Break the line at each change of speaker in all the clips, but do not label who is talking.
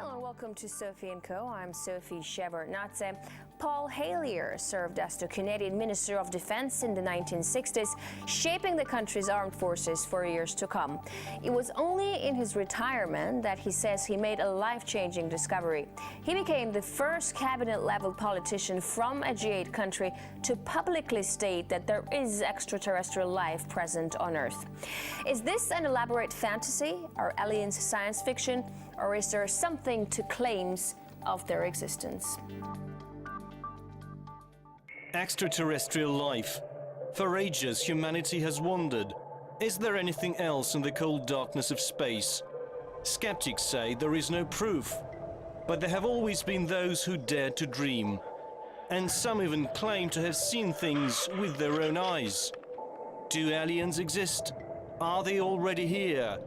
Hello and welcome to Sophie & Co. I'm Sophie Shepard-Natze. Paul Hellyer served as the Canadian Minister of Defense in the 1960s, shaping the country's armed forces for years to come. It was only in his retirement that he says he made a life-changing discovery. He became the first cabinet-level politician from a G8 country to publicly state that there is extraterrestrial life present on Earth. Is this an elaborate fantasy? Are aliens science fiction? Or is there something to claims of their existence?
Extraterrestrial life. For ages, humanity has wondered, is there anything else in the cold darkness of space? Skeptics say there is no proof, but there have always been those who dared to dream. And some even claim to have seen things with their own eyes. Do aliens exist? Are they already here?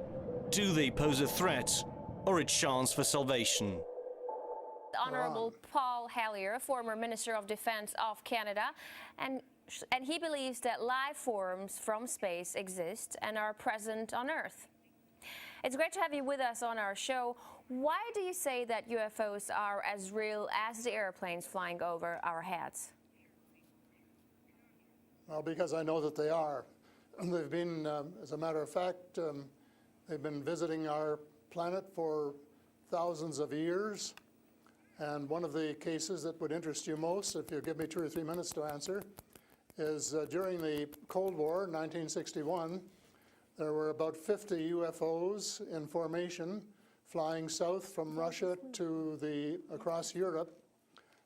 Do they pose a threat or a chance for salvation?
Honorable Paul Hellyer, former Minister of Defense of Canada, and he believes that life forms from space exist and are present on Earth. It's great to have you with us on our show. Why do you say that UFOs are as real as the airplanes flying over our heads?
Well, because I know that they are. They've been, as a matter of fact, they've been visiting our planet for thousands of years. And one of the cases that would interest you most, if you give me 2 or 3 minutes to answer, is during the Cold War, 1961, there were about 50 UFOs in formation flying south from Russia to across Europe.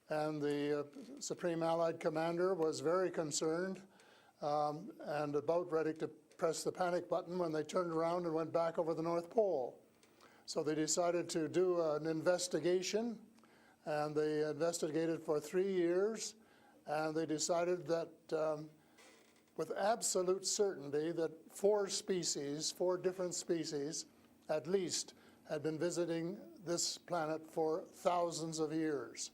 And the Supreme Allied Commander was very concerned and about ready to press the panic button when they turned around and went back over the North Pole. So they decided to do an investigation, and they investigated for 3 years, and they decided that with absolute certainty that 4 different species at least, had been visiting this planet for thousands of years.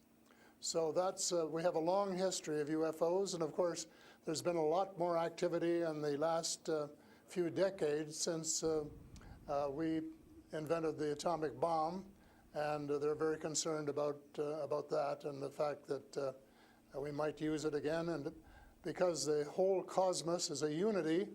So that's, we have a long history of UFOs, and of course there's been a lot more activity in the last few decades since we invented the atomic bomb, and they're very concerned about that and the fact that we might use it again. And because the whole cosmos is a unity,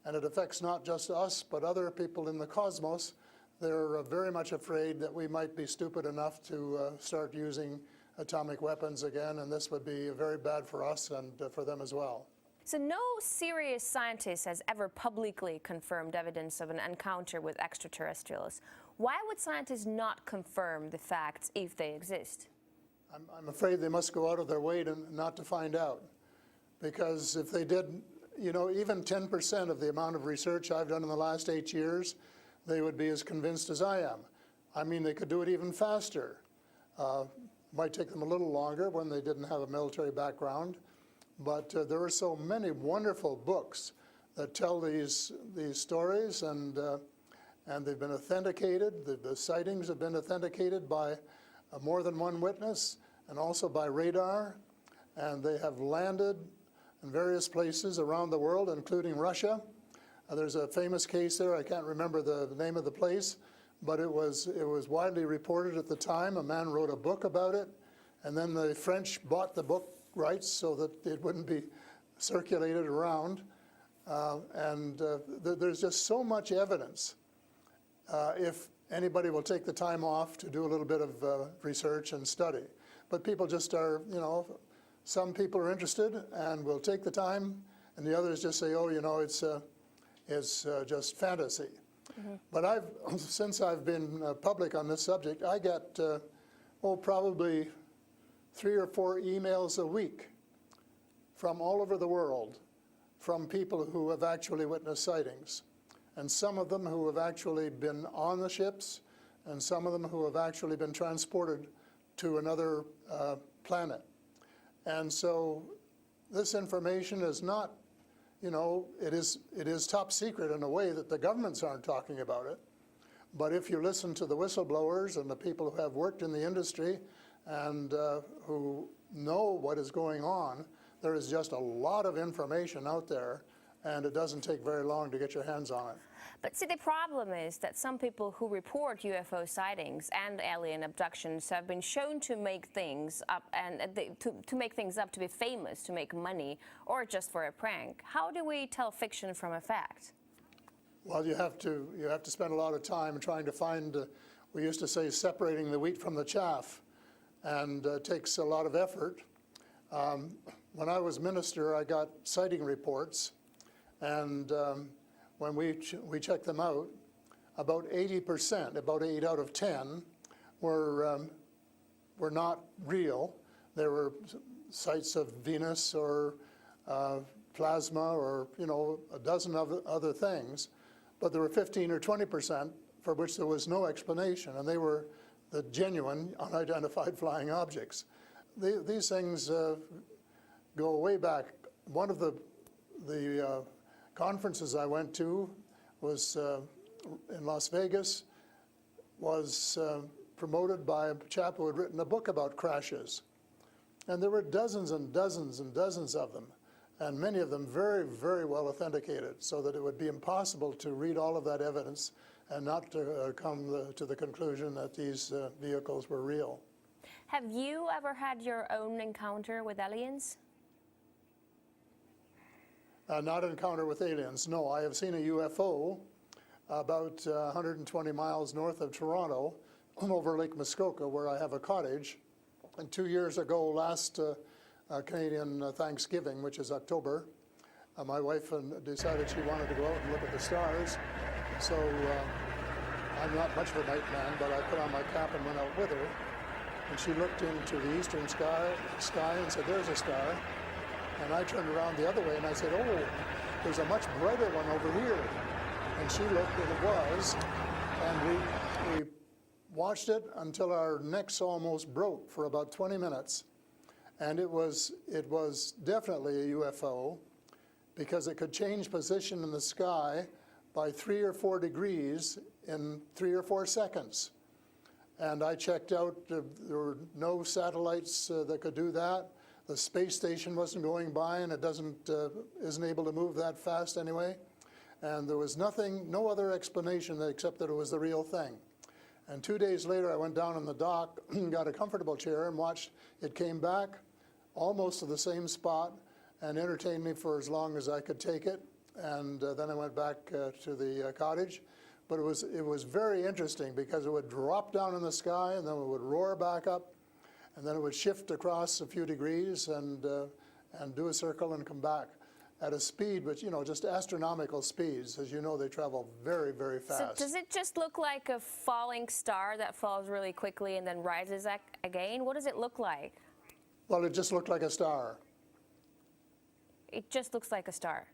and it affects not just us but other people in the cosmos, they're very much afraid that we might be stupid enough to start using atomic weapons again, and this would be very bad for us and for them as well.
So no serious scientist has ever publicly confirmed evidence of an encounter with extraterrestrials. Why would scientists not confirm the facts if they exist?
I'm afraid they must go out of their way not to find out. Because if they did, you know, even 10% of the amount of research I've done in the last 8 years, they would be as convinced as I am. I mean, they could do it even faster. Might take them a little longer when they didn't have a military background. But there are so many wonderful books that tell these stories, and they've been authenticated. The sightings have been authenticated by more than one witness, and also by radar. And they have landed in various places around the world, including Russia. There's a famous case there. I can't remember the name of the place, but it was widely reported at the time. A man wrote a book about it, and then the French bought the book rights so that it wouldn't be circulated around. There's just so much evidence. If anybody will take the time off to do a little bit of research and study. But people just are, you know, some people are interested and will take the time, and the others just say, oh, you know, it's just fantasy. Mm-hmm. But since I've been public on this subject, I get, probably 3 or 4 emails a week from all over the world from people who have actually witnessed sightings. And some of them who have actually been on the ships, and some of them who have actually been transported to another planet. And so this information is not, you know, it is top secret in a way that the governments aren't talking about it. But if you listen to the whistleblowers and the people who have worked in the industry and who know what is going on, there is just a lot of information out there and it doesn't take very long to get your hands on it.
But see, the problem is that some people who report UFO sightings and alien abductions have been shown to make things up to make things up to be famous, to make money, or just for a prank. How do we tell fiction from a fact?
Well, you have to spend a lot of time trying to find, we used to say, separating the wheat from the chaff, and it takes a lot of effort. When I was minister, I got sighting reports, and when we checked them out, about 80%, about 8 out of 10, were not real. There were sights of Venus or plasma or, you know, a dozen other things. But there were 15 or 20% for which there was no explanation, and they were the genuine unidentified flying objects. These things go way back. One of the conferences I went to was in Las Vegas, was promoted by a chap who had written a book about crashes. And there were dozens and dozens and dozens of them, and many of them very, very well authenticated, so that it would be impossible to read all of that evidence and not to come to the conclusion that these vehicles were real.
Have you ever had your own encounter with aliens?
Not an encounter with aliens, no. I have seen a UFO about 120 miles north of Toronto over Lake Muskoka, where I have a cottage. And 2 years ago, last Canadian Thanksgiving, which is October, my wife decided she wanted to go out and look at the stars. So I'm not much of a night man, but I put on my cap and went out with her. And she looked into the eastern sky and said, "There's a star." And I turned around the other way and I said, "Oh, there's a much brighter one over here." And she looked, and it was. And we watched it until our necks almost broke for about 20 minutes. And it was definitely a UFO, because it could change position in the sky by 3 or 4 degrees in 3 or 4 seconds. And I checked out, there were no satellites that could do that. The space station wasn't going by, and it isn't able to move that fast anyway. And there was no other explanation except that it was the real thing. And 2 days later, I went down on the dock, got a comfortable chair, and watched it came back almost to the same spot and entertained me for as long as I could take it. And then I went back to the cottage. But it was very interesting, because it would drop down in the sky, and then it would roar back up, and then it would shift across a few degrees and do a circle and come back at a speed, but, you know, just astronomical speeds. As you know, they travel very, very fast.
So does it just look like a falling star that falls really quickly and then rises again? What does it look like?
Well, it just looked like a star.
It just looks like a star.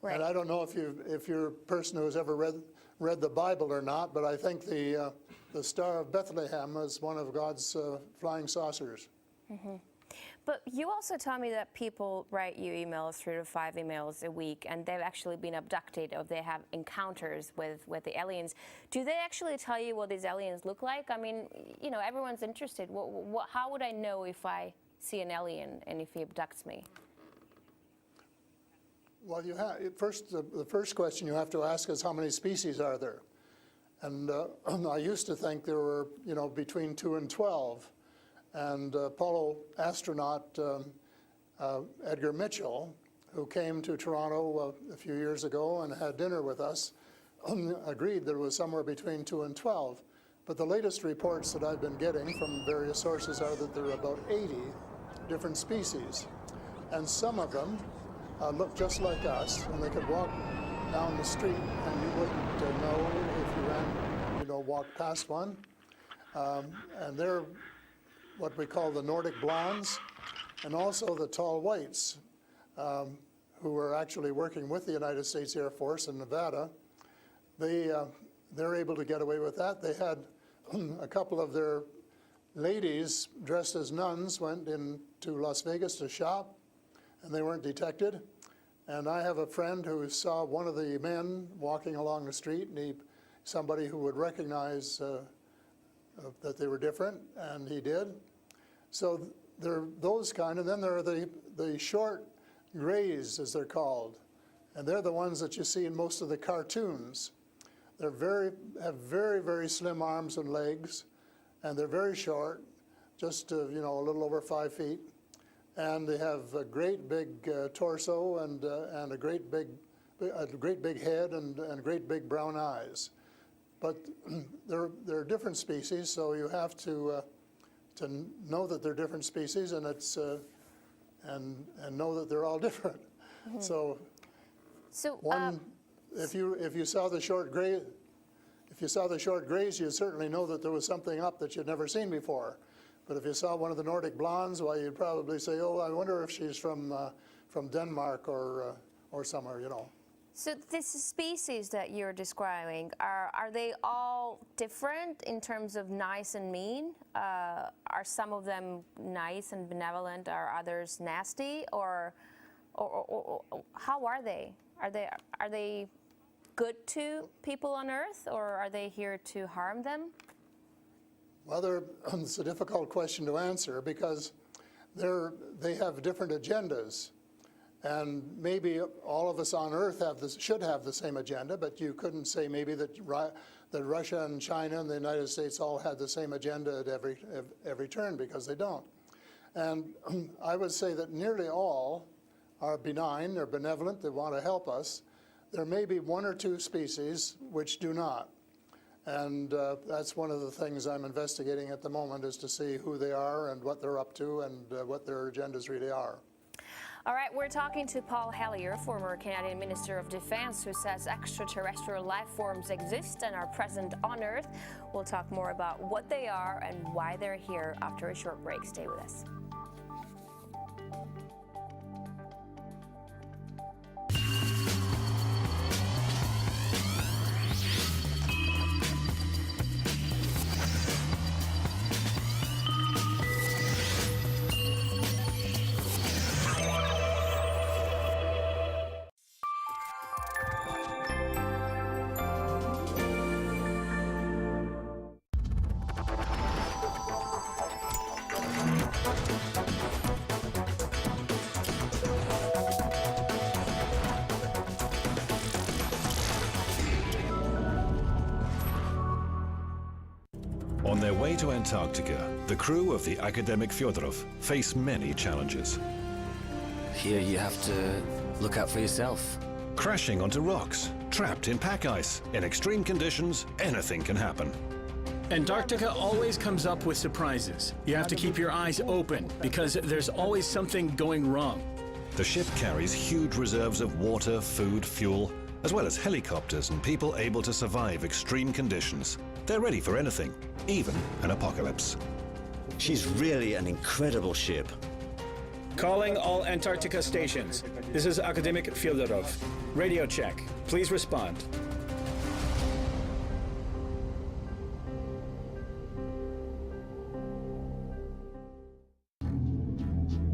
Right.
And I don't know if you're a person who's ever read the Bible or not, but I think the Star of Bethlehem is one of God's flying saucers. Mm-hmm.
But you also tell me that people write you emails, 3 to 5 emails a week, and they've actually been abducted, or they have encounters with the aliens. Do they actually tell you what these aliens look like? I mean, you know, everyone's interested. How would I know if I see an alien and if he abducts me?
Well, the first question you have to ask is, how many species are there? And I used to think there were, you know, between 2 and 12. And Apollo astronaut Edgar Mitchell, who came to Toronto a few years ago and had dinner with us, agreed that it was somewhere between 2 and 12. But the latest reports that I've been getting from various sources are that there are about 80 different species. And some of them look just like us, and they could walk down the street and you wouldn't know if you walked past one. And they're what we call the Nordic blondes, and also the tall whites, who were actually working with the United States Air Force in Nevada. They're able to get away with that. They had a couple of their ladies dressed as nuns went into Las Vegas to shop, and they weren't detected. And I have a friend who saw one of the men walking along the street, and somebody who would recognize that they were different, and he did. So there are those kind, and then there are the short grays, as they're called, and they're the ones that you see in most of the cartoons. They're have very, very slim arms and legs, and they're very short, just a little over 5 feet, and they have a great big torso and a great big head and great big brown eyes. But they're different species, so you have to know that they're different species, and it's and know that they're all different. Mm-hmm. So if you saw the short gray, you'd certainly know that there was something up that you'd never seen before. But if you saw one of the Nordic blondes, well, you'd probably say, "Oh, I wonder if she's from Denmark or somewhere,"
So this species that you're describing, are they all different in terms of nice and mean? Are some of them nice and benevolent? Are others nasty? Or how are they? Are they good to people on Earth, or are they here to harm them?
Well, it's a difficult question to answer because they have different agendas. And maybe all of us on Earth should have the same agenda, but you couldn't say maybe that Russia and China and the United States all had the same agenda at every turn, because they don't. And I would say that nearly all are benign, they're benevolent, they want to help us. There may be one or two species which do not. And that's one of the things I'm investigating at the moment, is to see who they are and what they're up to and what their agendas really are.
All right, we're talking to Paul Hellyer, former Canadian Minister of Defense, who says extraterrestrial life forms exist and are present on Earth. We'll talk more about what they are and why they're here after a short break. Stay with us.
On their way to Antarctica, the crew of the academic Fyodorov face many challenges.
Here you have to look out for yourself.
Crashing onto rocks, trapped in pack ice. In extreme conditions, anything can happen.
Antarctica always comes up with surprises. You have to keep your eyes open because there's always something going wrong.
The ship carries huge reserves of water, food, fuel, as well as helicopters and people able to survive extreme conditions. They're ready for anything, even an apocalypse.
She's really an incredible ship.
Calling all Antarctica stations. This is Academic Fyodorov. Radio check. Please respond.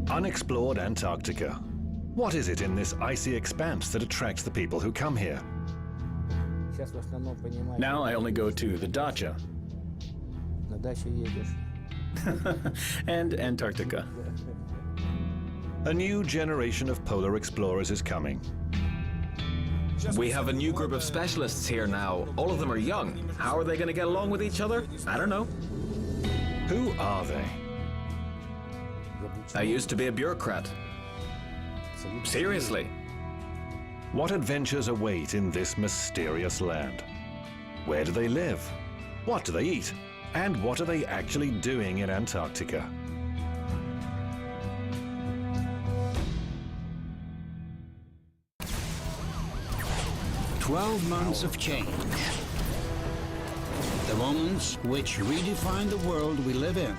Unexplored Antarctica. What is it in this icy expanse that attracts the people who come here?
Now I only go to the dacha and Antarctica.
A new generation of polar explorers is coming.
We have a new group of specialists here now. All of them are young. How are they going to get along with each other? I don't know.
Who are they?
I used to be a bureaucrat. Seriously.
What adventures await in this mysterious land? Where do they live? What do they eat? And what are they actually doing in Antarctica?
"12 months of change. The moments which redefine the world we live in.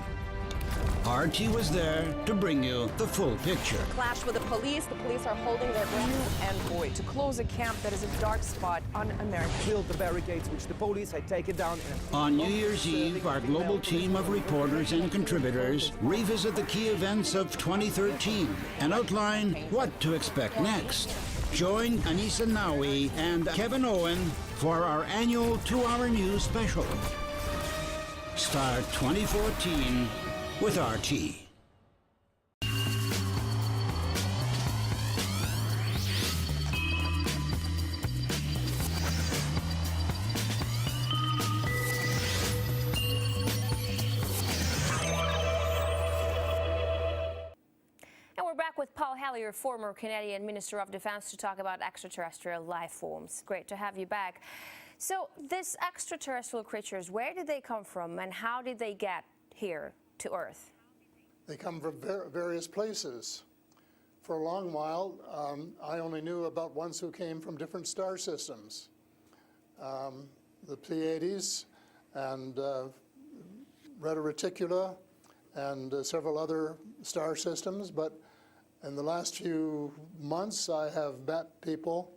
RT was there to bring you the full picture.
Clash with the police. The police are holding their ground. And boy, to close a camp that is a dark spot on American.
Build the barricades which the police had taken down.
On New Year's Eve, our global team of reporters and contributors revisit the key events of 2013 and outline what to expect next. Join Anissa Nawi and Kevin Owen for our annual 2-hour news special. Start 2014 with RT.
with Paul Hellyer, former Canadian Minister of Defense, to talk about extraterrestrial life forms. Great to have you back. So these extraterrestrial creatures, where did they come from and how did they get here to Earth?
They come from various places. For a long while, I only knew about ones who came from different star systems. The Pleiades and Reta Reticula and several other star systems, but in the last few months I have met people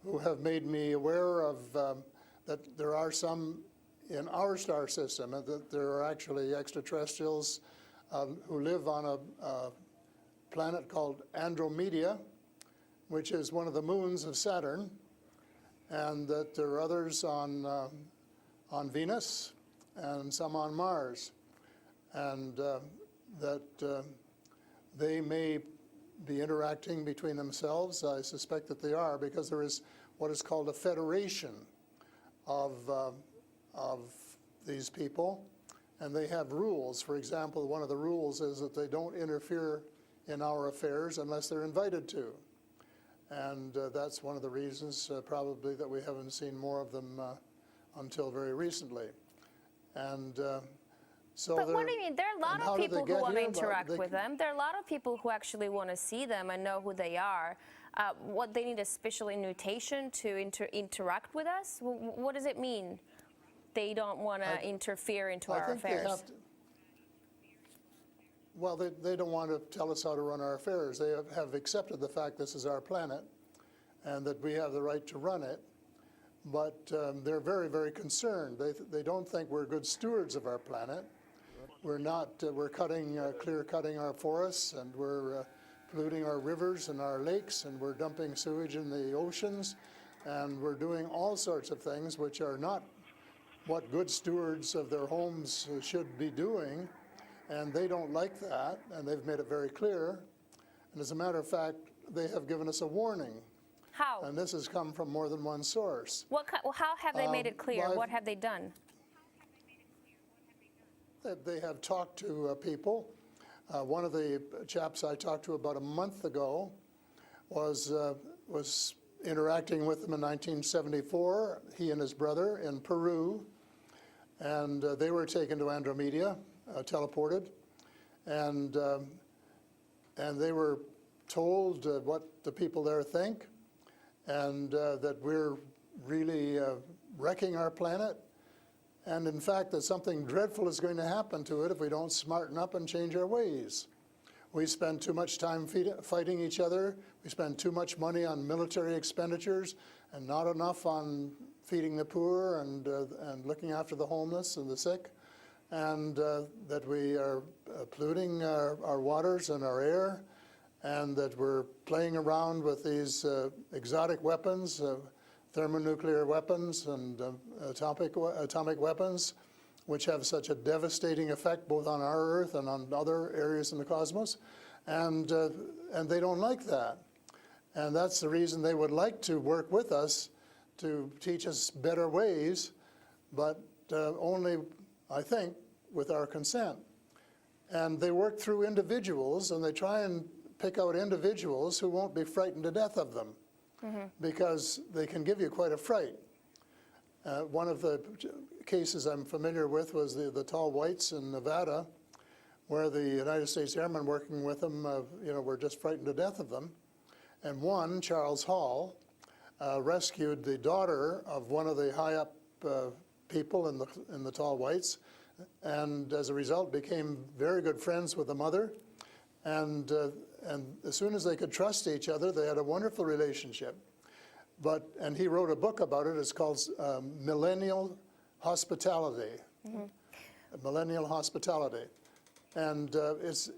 who have made me aware of that there are some in our star system, and that there are actually extraterrestrials who live on a planet called Andromeda, which is one of the moons of Saturn, and that there are others on Venus and some on Mars, and that they may be interacting between themselves. I suspect that they are, because there is what is called a federation of these people, and they have rules. For example, one of the rules is that they don't interfere in our affairs unless they're invited to. And that's one of the reasons probably that we haven't seen more of them until very recently. And so
but what do you mean? There are a lot of people who want to interact with them. There are a lot of people who actually want to see them and know who they are. What, they need a special invitation to interact with us? What does it mean? They don't want to interfere into our affairs.
Well, they don't want to tell us how to run our affairs. They have accepted the fact this is our planet and that we have the right to run it. But they're very, very concerned. They don't think we're good stewards of our planet. We're not. We're clear-cutting our forests, and we're polluting our rivers and our lakes, and we're dumping sewage in the oceans, and we're doing all sorts of things which are not what good stewards of their homes should be doing. And they don't like that, and they've made it very clear. And as a matter of fact, they have given us a warning.
How?
And this has come from more than one source.
How have they made it clear? What have they done?
They have talked to people. One of the chaps I talked to about a month ago was interacting with them in 1974, he and his brother in Peru, and they were taken to Andromeda, teleported, and they were told what the people there think, and that we're really wrecking our planet, and in fact that something dreadful is going to happen to it if we don't smarten up and change our ways. We spend too much time fighting each other. We spend too much money on military expenditures and not enough on feeding the poor and looking after the homeless and the sick, and that we are polluting our waters and our air, and that we're playing around with these exotic weapons, thermonuclear weapons and atomic weapons, which have such a devastating effect both on our Earth and on other areas in the cosmos, and they don't like that. And that's the reason they would like to work with us to teach us better ways, but only, I think, with our consent. And they work through individuals, and they try and pick out individuals who won't be frightened to death of them, because they can give you quite a fright. One of the cases I'm familiar with was the tall whites in Nevada, where the United States Airmen working with them, were just frightened to death of them. And one, Charles Hall, rescued the daughter of one of the high-up people in the tall whites, and as a result became very good friends with the mother. And as soon as they could trust each other, they had a wonderful relationship. And he wrote a book about it. It's called Millennial Hospitality. Millennial Hospitality. And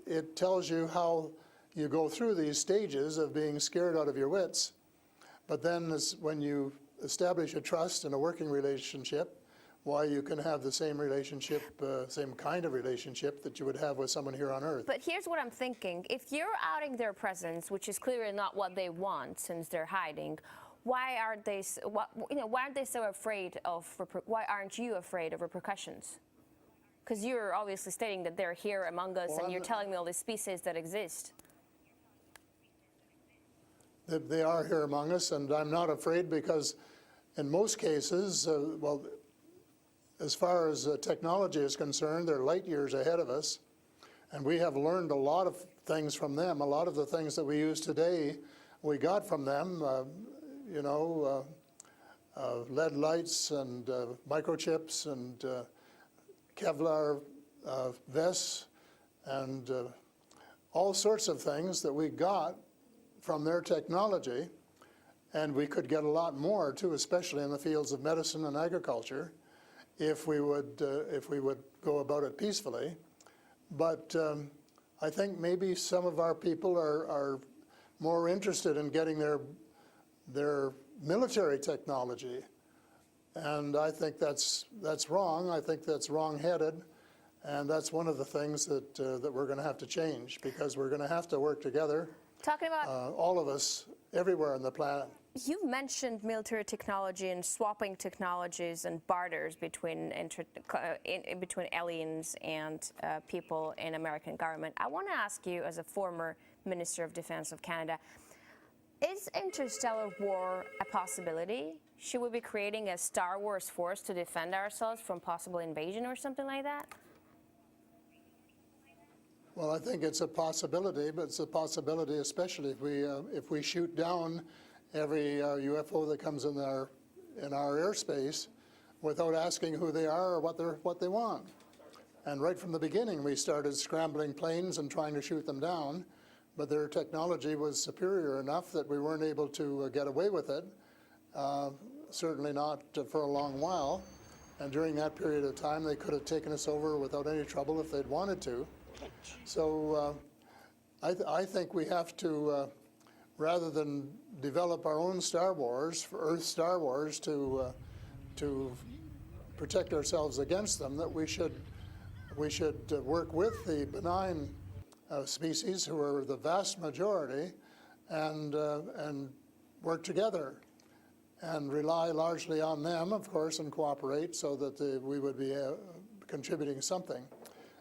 it tells you how you go through these stages of being scared out of your wits. But then when you establish a trust and a working relationship, why you can have the same relationship, same kind of relationship that you would have with someone here on Earth.
But here's what I'm thinking. If you're outing their presence, which is clearly not what they want since they're hiding, why aren't they so afraid of, why aren't you afraid of repercussions? Because you're obviously stating that they're here among us, and you're telling me all these species that exist.
they are here among us, and I'm not afraid because in most cases, well, as far as technology is concerned, they're light years ahead of us, and we have learned a lot of things from them. A lot of the things that we use today, we got from them, you know, lead lights and microchips and Kevlar vests and all sorts of things that we got from their technology, and we could get a lot more too, especially in the fields of medicine and agriculture, if we would go about it peacefully. But I think maybe some of our people are more interested in getting their military technology, and I think that's wrong. I think that's wrong-headed, and that's one of the things that that we're going to have to change, because we're going to have to work together. Talking about all of us, everywhere on the planet.
You've mentioned military technology and swapping technologies and barters between between aliens and people in American government. I want to ask you, as a former Minister of Defense of Canada, is interstellar war a possibility? Should we be creating a Star Wars force to defend ourselves from possible invasion or something like that?
Well, I think it's a possibility, but it's a possibility especially if we shoot down every UFO that comes in our airspace without asking who they are or what they want. And right from the beginning, we started scrambling planes and trying to shoot them down, but their technology was superior enough that we weren't able to get away with it. Certainly not for a long while. And during that period of time, they could have taken us over without any trouble if they'd wanted to. So I think we have to, rather than develop our own Star Wars, for Earth Star Wars, to protect ourselves against them, that we should work with the benign species, who are the vast majority, and work together and rely largely on them, of course, and cooperate so that we would be contributing something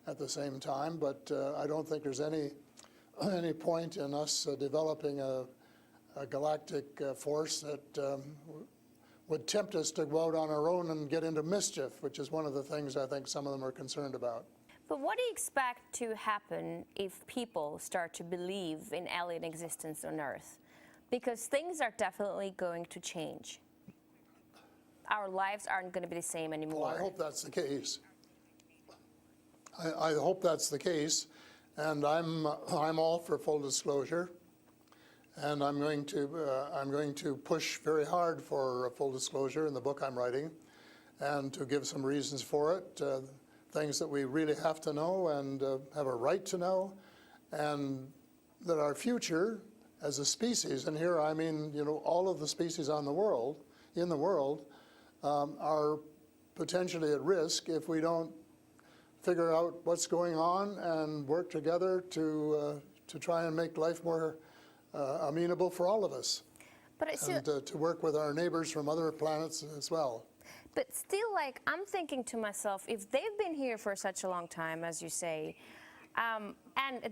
at the same time. But I don't think there's any point in us developing a galactic force that would tempt us to go out on our own and get into mischief, which is one of the things I think some of them are concerned about.
But what do you expect to happen if people start to believe in alien existence on Earth? Because things are definitely going to change. Our lives aren't going to be the same anymore.
Well, I hope that's the case. I hope that's the case, and I'm all for full disclosure, and I'm going to push very hard for full disclosure in the book I'm writing, and to give some reasons for it, things that we really have to know and have a right to know, and that our future as a species, and here I mean, you know, all of the species in the world, are potentially at risk if we don't figure out what's going on and work together to try and make life more amenable for all of us. But to work with our neighbors from other planets as well.
But still, like, I'm thinking to myself, if they've been here for such a long time, as you say, and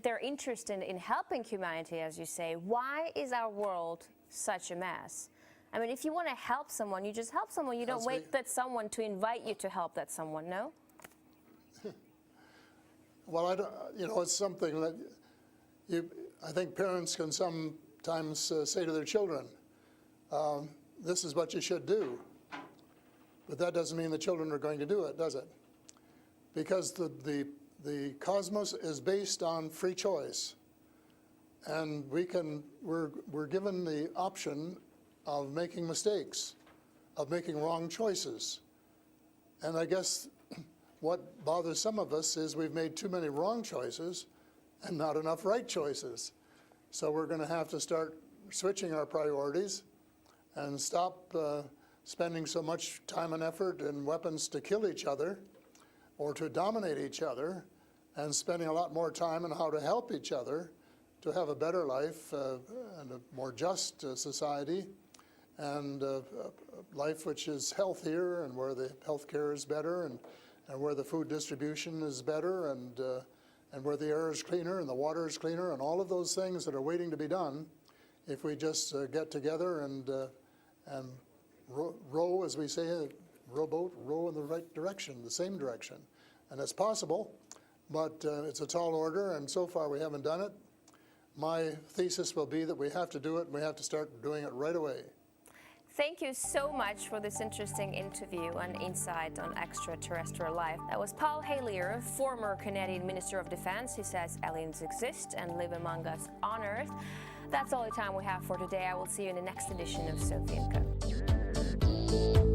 they're interested in helping humanity, as you say, why is our world such a mess? I mean, if you want to help someone, you just help someone. You don't wait that someone to invite you to help that someone, no?
Well, I don't, you know, it's something that I think parents can sometimes say to their children, this is what you should do. But that doesn't mean the children are going to do it, does it? Because the cosmos is based on free choice. And we're given the option of making mistakes, of making wrong choices. And I guess what bothers some of us is we've made too many wrong choices and not enough right choices. So we're going to have to start switching our priorities and stop spending so much time and effort and weapons to kill each other or to dominate each other, and spending a lot more time on how to help each other to have a better life and a more just society, and a life which is healthier, and where the health care is better, and where the food distribution is better, and where the air is cleaner and the water is cleaner, and all of those things that are waiting to be done if we just get together and row, as we say, rowboat, row in the right direction, the same direction. And it's possible, but it's a tall order, and so far we haven't done it. My thesis will be that we have to do it, and we have to start doing it right away.
Thank you so much for this interesting interview and insight on extraterrestrial life. That was Paul Hellyer, former Canadian Minister of Defense, who says aliens exist and live among us on Earth. That's all the time we have for today. I will see you in the next edition of Sophie & Co.